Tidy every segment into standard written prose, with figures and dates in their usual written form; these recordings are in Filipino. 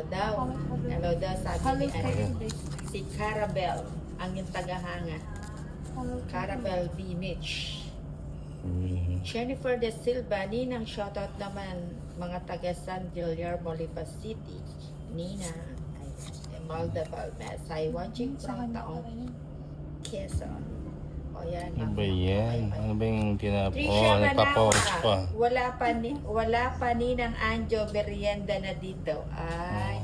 daw. Hello daw, sabi Hello ni kayo. si Carabel, ang yung tagahanga. Hello kayo. Carabel B. Mitch. Mm. Jennifer De Silva, Ninang, shoutout naman mga taga San Guillermo, Lipa City. Nina, Imelda Valmes, ay watching Sa from kanya Taong pala yun. Quezon. O yan. Ano ba yan? Ano ba yung Tricia nagpa-pause pa. Manawa, wala pa Ninang Anjo merienda na dito. Ay,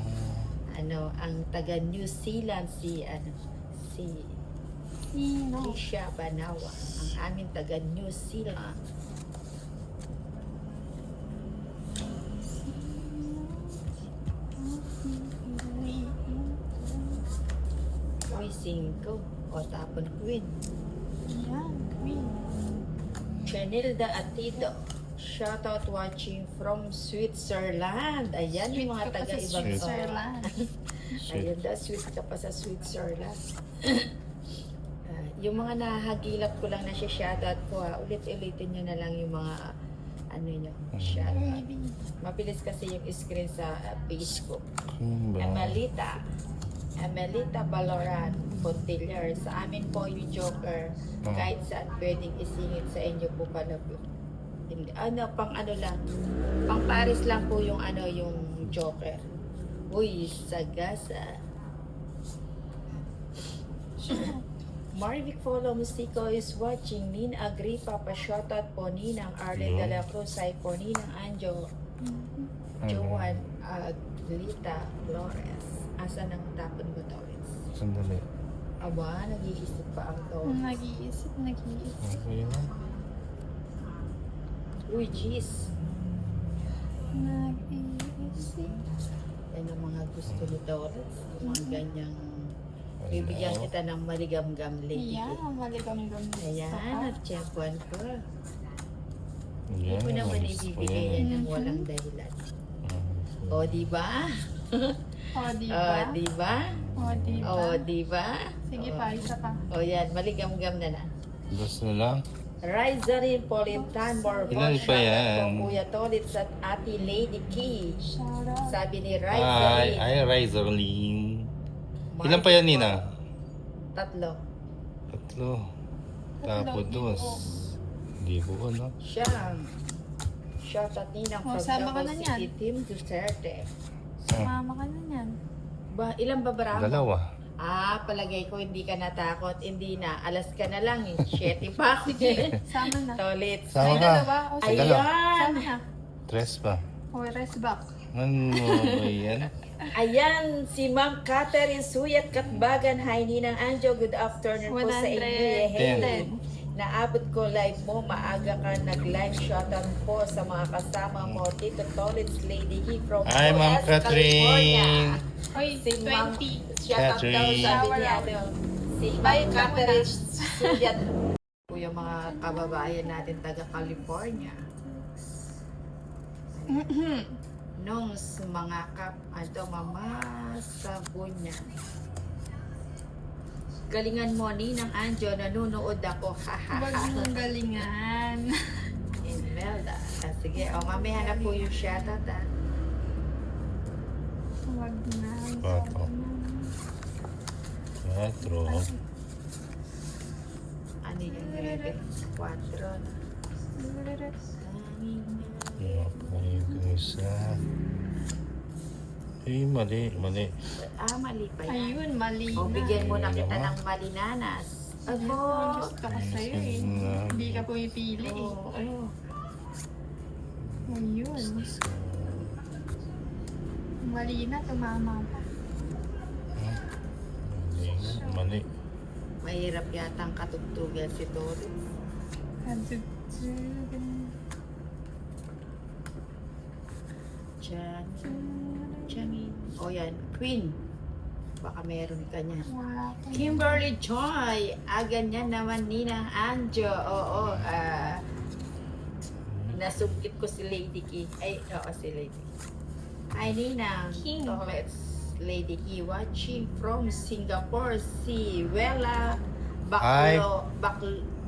ang taga New Zealand si Sino? Tricia Banawa, ang aming taga New Zealand. Uy, 5. O tapon Queen. Yan, Queen. Chenilda Atido. Shoutout watching from Switzerland. Ayan yung mga Sweet ka pa taga sa ibang Switzerland. Ayun daw, sweet ka pa sa Switzerland. Yung mga nahagilap ko lang na siya shoutout ko ulit-ulitin nyo na lang yung mga nyo, shoutout. Mabilis kasi yung screen sa Facebook. Emelita Baloran Pontillar, sa amin po yung Joker. Kahit saan pwedeng isingit sa inyo po pala po. Pang lang. Pang Paris lang po yung yung Joker. Uy, sagasa. Marvic Follow Musico is watching. Nina Agripa, pa-shoutout po Ninang Arlen de la Cruz, ay po Ninang Anjo, Joan Aglita Flores. Asa nang tapon mo to? Sandali. Aba, nag-iisip pa ang to. Nag-iisip. Okay na. Uy, jeez. Nag-iisip. Yan ang mga gusto ni Torres. Yung mga ganyang bibigyan kita ng maligam-gam lady. Yan, maligam-gam. Ayan, at-chepuan ko. Hindi Yan, ko naman gusto ko ibibigay yan. yan ng walang dahilan. O, diba? O, diba? O, diba? O, diba? O, diba? Sige O. pa, isa pa. O, yan, maligam-gam na na. Gusto lang. Rizarin Polintan, Ilan pa yan? Kuya Tolit at Ate Lady Key. Shout out. Sabi ni Hi, Rizarin. hi, Rizerlin. Ilan pa yan, Nina? 3. 3. Tapos 2. Hindi ko ano. Siyang. Shout out Ninang from sama ka Davao na niyan. City, Team Duterte. Sumama ka na yan. Ilang ba bravo? 2. Palagay ko hindi ka natakot. Hindi na. Alas ka na lang eh. 7 pa ako. Sama na. Tolit. Sama Ay, ka. dalawa? O, sige. Ayan. Sama na. 3 pa. O, rest back. Ano ba yan? Ayan, si Ma'am Catherine Suyat Katbagan. Hi, Ninang Anjo. Good afternoon po sa inyo. 100. Hey, naabot ko live mo. Maaga ka nag-live. Shoutout po sa mga kasama mo. Tito Tolitz, Lady He from Hi, Ma'am US, Catherine. California. Oy, Si Ma'am, 20. shoutout daw Catherine. sabi ni si Ma'am Bayad ka Catherine muna. Suyat. Po yung mga kababayan natin taga California. Nung mga mama sabunya. Galingan mo Ninang Anjo, nanonood ako. Huwag mong galingan. Imelda. Sige, mamaya na po yung shoutout Huwag na. Opo. 4. Ano yung rebe? 4 na. Okay, isa. Mali. Mali pa yan. Ayun, mali O, na. bigyan mo na kita ng malinanas. Abo! Ang gusto ko sa'yo eh. Hindi ka pumipili eh. Oo. Ayun. Mali na, tumama pa. Mali. Mahirap yata ang katugtugan si Doris. Kadugtugan. Jamin. O yan, Queen. Baka meron ka niyan. Wala ka. Kimberly Joy. Ganyan naman Ninang Anjo. Oo. Nasungkit ko si Lady Key. Si Lady Key. Hi Ninang. King. Let's Lady Key watching from Singapore. Si Wella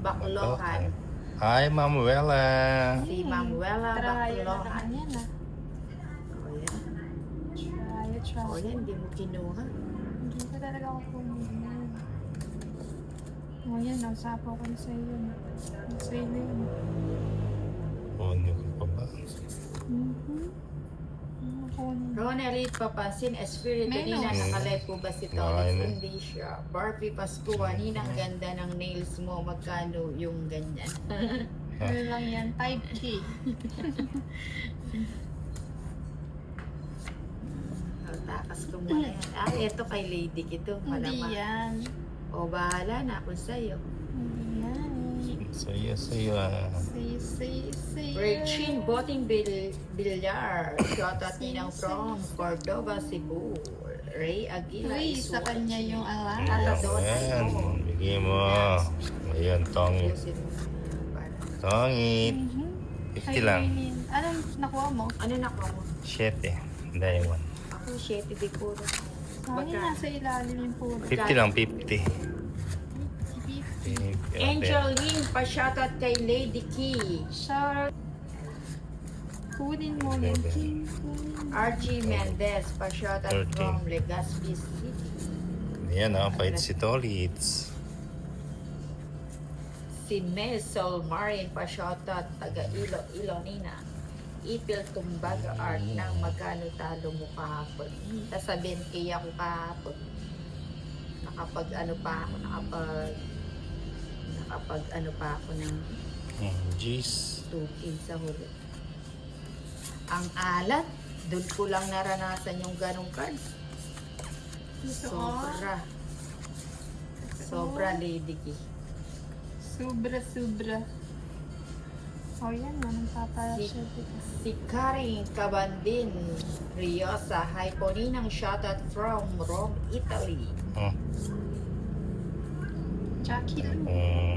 Baclohan. Hi, Ma'am Wella. Si Ma'am Wella Try na Baclohan. naman yan ah. O yan. Try it. O yan, hindi mo kinuha. Hindi ko talaga ako kunin yan. O yan, nasapo ko na sa'yo yun. Sa'yo na yun. Ano ko pa ba? Kunin. Ronald papansin, Espiritu Menos. Nina, nakalive po ba si Nakain Tolis? eh. Hindi siya. Barbie Pascua, Nina, ang ganda ng nails mo. Magkano yung ganyan? Ano lang yan? 5K. Takas ko muna yan. Ah, eto kay Lady Kito. Hindi Malamang. yan. O, bahala na ako sa'yo. Hindi yan eh. Sa'yo ah. Say. Regine Boting Villar. Shoutout Ninang from Cordova, Cebu. Ray Aguila. Uy, is sa kanya watching. yung alam. Ayan. Bigyan mo. Ayan, tongit. Tongit. 50 lang. Anong nakuha mo? Ano nakuha mo? 7. Diamond. Ako, 7 di puro. Bakit nasa ilalim yung puro? 50 lang, 50. Angel Wing, pa-shoutout kay Lady Key. Shout. Kunin mo yan. RG Mendez, pa-shoutout 13. from Legazpi City. Ayan ah, pahit si Tolits. Si Mel Solmarin, pa-shoutout taga Ilonina. Ipil Tumbaga Art ng magkano talo mo kahapon. Sasabihin kaya ako kahapon. Nakapag ano pa ako ng Jeez. 2K sa huli. Ang alat, doon ko lang naranasan yung ganong cards. Sobra Lady Key. Sobra. O yan, anong papala Si- siya dito. Si Karin Cabandin Riosa, hi po ninang shoutout from Rome, Italy. Oh. Jackie Lou.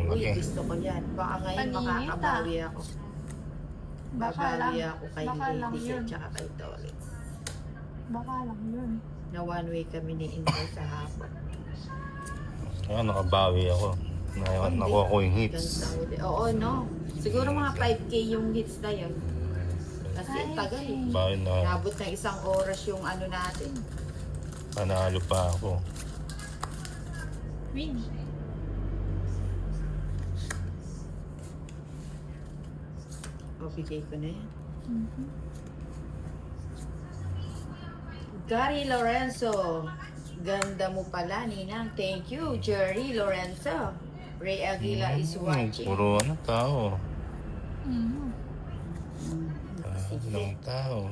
Uy, Okay. gusto ko yan. Baka ngayon Paninita. makakabawi ako. Baka lang. Babawi ako kay Baka lang Lady yun. at saka kay Tolit. Baka lang yun. Na one way kami ni Inday sa hapon. Ah, nakabawi ako. Nakuha ko yung hits. Ganda huli. Oo, no. Siguro mga 5K yung hits na yun. Kasi Ay, tagal eh. Bawi na, Nabot na 1 oras yung ano natin. panalo pa ako. Win. O, bigay ko na yan. Mhm. Gary Lorenzo. Ganda mo pala, Ninang. Thank you, Jerry Lorenzo. Ray Aguila is watching. Puro ano, tao. Mhm. Sige. Ng tao.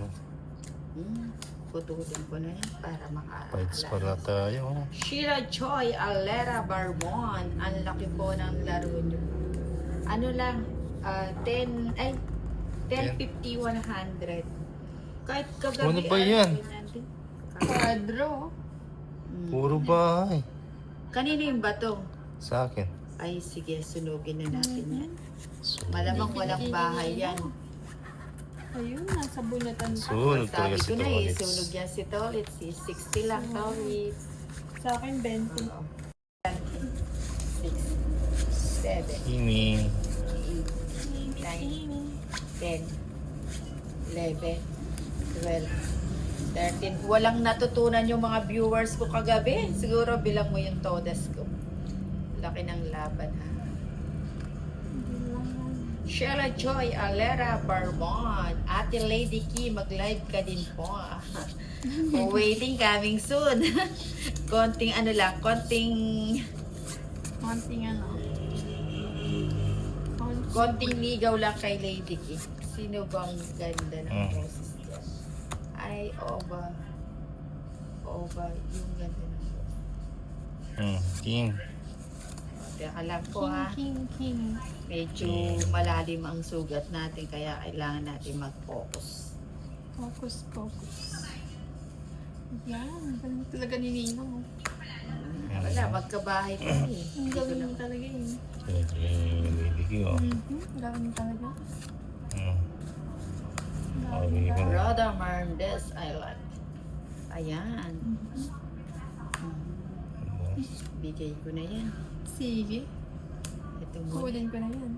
Putulin ko na yan para Fights pa na makaalala. tayo. Sheila Joy Alera Barbon. Ang laki po ng laro nyo. Ano lang, 1050, 100. Kahit kagabi. Ano ba yan? ganyan din. Quadro. Puro bahay. Kanina yung bato. Sa akin. Ay, sige, sunugin na natin yan. So, Malamang walang bahay yan. Ayun, nasa bulatan pa. Sunog Sabi talaga si ko na Tolits. sunog yan si Tolit. Si 60 lang, Tolit. Sa akin, 20. 6, 7, Kimi. 8, 9, 10, 11, 12, 13. Walang natutunan yung mga viewers ko kagabi. Siguro bilang mo yung todas ko. Laki ng laban ha. Sheila Joy Alera Barbon. Ate Lady Key, mag-live ka din po. Waiting, coming soon. Konting ano lang, konting konting ligaw lang kay Lady Key. Sino bang ganda ng boses niya? Ay, Oba. Oba, yung ganda ng boses. King. Teka lang po ha. King. Medyo malalim ang sugat natin kaya kailangan natin mag-focus. Focus. Yan, galing talaga ni Ninong. Wala, magkabahay pa eh. Ang galing talaga yun. Lady ko. Galing talaga. Okay ko. Roda Marndez, I like. Ayan. Bigay ko na yan. Sige, Ito mo. kunin ko na yan.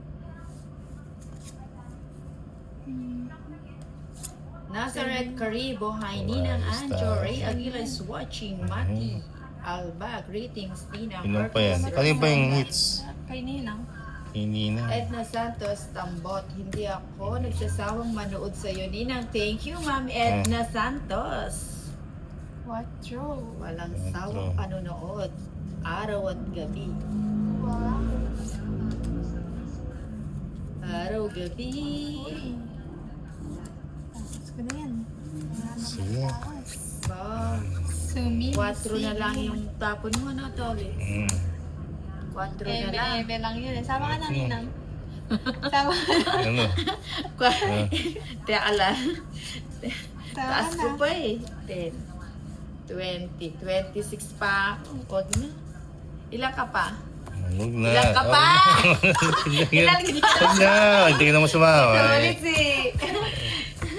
Nazareth Caribo, hi Ninang Anjo, Ray Aguila is watching, Mati Alba, greetings Ninang. Sino pa yan? Purpose, Kanina pa yung Rosalia. hits. Kay Ninang. Hindi na. Edna Santos, Tambot, hindi ako nagsasawang manood sa iyo Ninang. Thank you Ma'am Edna Santos. Quattro. Walang sawang panonood, araw at gabi. Wow. Araw, gabi. Tapos ko na yan. Wala na Sige. mataas. Wow. Sumi. 4 na lang yung tapon mo na Tolit. 4 na lang. Ebe lang yun eh. Sama ka na, Ninang. Sama ka na. Ano? Teka lang. Sama Taas ka ko na. pa eh. 10, 20, 26 pa. Huwag na. Ilan ka pa? Huwag na. Ilan ka pa? Ilan ka? Huwag na. Hindi ka naman sumawa. Tolit si.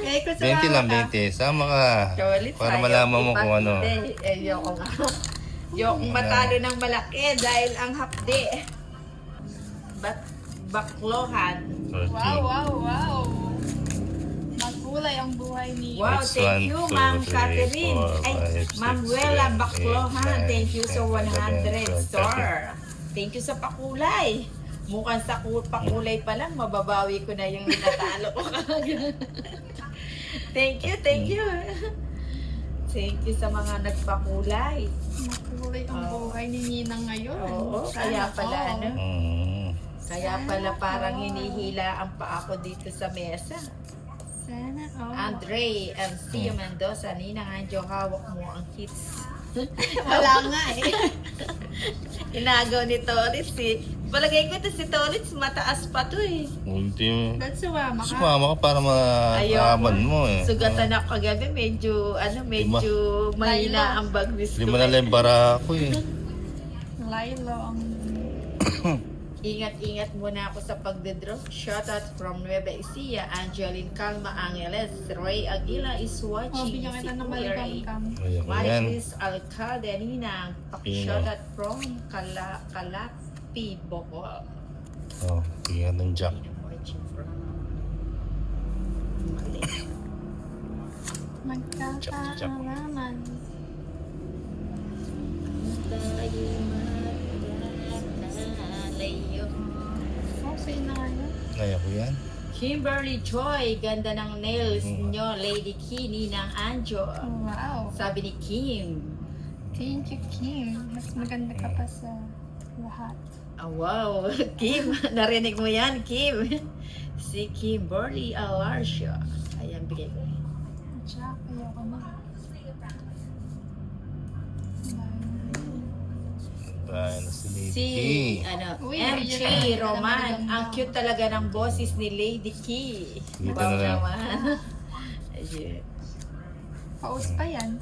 Eh, kung 20 lang, sumama ka. 20. Sama ka. Tolit, Para ayaw malaman mo kung ano. ipatid. Eh, yoko nga. Yung matalo ng malaki dahil ang hapde. Baklohan. 30. Wow, wow, wow. Magkulay ang buhay ni... Wow, It's thank you, 1, 2, Ma'am 3, Catherine. 4, Ay, 5, 6, Ma'am Wella 7, Baklohan. 8, Thank you sa 9, 10, 100 star. Thank you sa pakulay. Mukhang sa pakulay pa lang, mababawi ko na yung natalo ko. Thank you, thank you. Thank you sa mga nagpakulay. Magkulay ang buhay ni Ninang ngayon. Oo, kaya pala ano. Kaya pala parang hinihila ang paa ko dito sa mesa. Sana all. Andre and Sia Mendoza, Ninang Anjo, hawak mo ang hits. Wala nga eh. Inagaw ni Torits eh. Palagay ko ito si Torits, mataas pa to eh. Ultimo. Ba't sumama ka? Sumama ka para maaman mo eh. Sugatan ako kagabi, medyo mahina ang bagwis ko. Hindi mo na lang bara ako eh. Lilo ang... Ingat-ingat muna ako sa pagdedraw. Shoutout from Nueva Ecija, Angeline Calma Angeles, Ray Aguila is Oh, watching. bigyan kita ng Kuya Ray. malikam-kam. Ayan ko yan. Maricris Alcalde, Ninang. Shoutout from Kalapi, Bohol. Oh, tingnan ng jack. Ninang watching from Mali. Magkakaalaman. Oh, sa'yo na nga yun. Kaya ko yan. Kimberly Joy, ganda ng nails nyo, Lady Kini ng Anjo. Oh, wow. Sabi ni Kim. Thank you, Kim. Mas maganda ka pa sa lahat. Ah, wow, Kim, narinig mo yan, Kim. Si Kimberly Alarcia. Ayan, bigay ko. Jack, ayoko na. Bahay na si Lady Si, K. ano, Uy, MJ yun na. Roman. Maganda. Ang cute talaga ng boses ni Lady Key. Dito Wow na lang. naman. Ayun. Paus pa yan.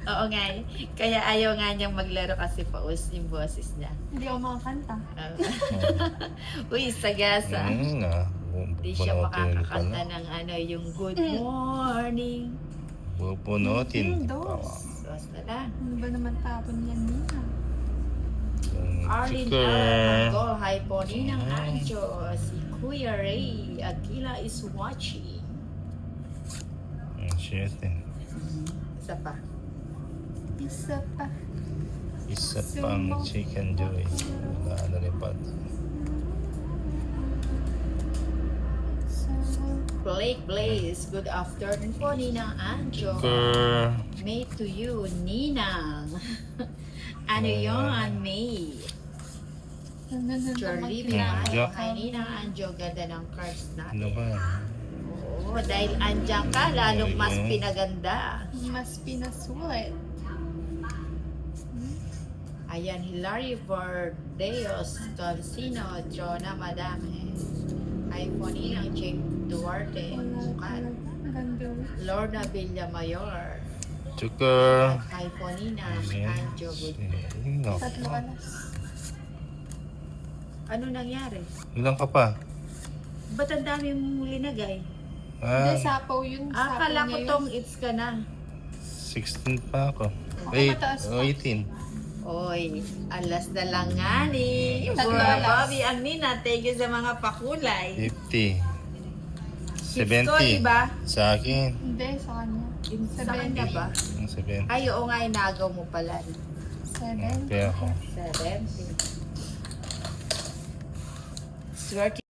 Oo nga eh. Kaya ayaw nga niyang maglaro kasi paus yung boses niya. Hindi ako makakanta. Uy, sagasa. Na. Hindi siya makakakanta ng ano, yung good morning. Pupunutin. Dos. Dos na lang. Ano ba naman tapon yan, Nina? Arlene Chicker. Armangol, hi po Ninang Anjo. Si Kuya Ray Aguila is watching. Shit eh. Isa pa. Isa pa. Isa pang chicken joy. Wala na rin pa. Blake Blaze, good afternoon po Ninang Anjo. Chicker. May to you, Ninang. Ano yun, May? Charlie Bimayo, hi Ninang Anjo. Ganda ng cards Ano natin. ba? Oo, dahil andyan ka, lalong mas pinaganda. Mas pinasulit. Ayan, Hilary Verdeos, Tolsino, Jonah Madame. Hi po Ninang James Duarte, Wala Bukan. talaga. Ganda. Lorna Villamayor. Chicker. Hi po Ninang Anjo. Tatlo alas. Ano nangyari? Ilan ka pa? Ba't ang dami mong linagay? Hindi, Ah, sapaw yun. Sapaw Akala ko niya yun. tong it's ka na. 16 pa ako. mataas pa. 18. Oy, alas na lang nga ni. Tatlo alas. Bobby, ang Nina, thank you sa mga pakulay. 50. Chips ko, diba? Sa akin. Hindi, sa kanya. Sa kanya ba? Yung 70. Ay, oo nga, inagaw mo pala. 7. Kaya ako. 70. Swerte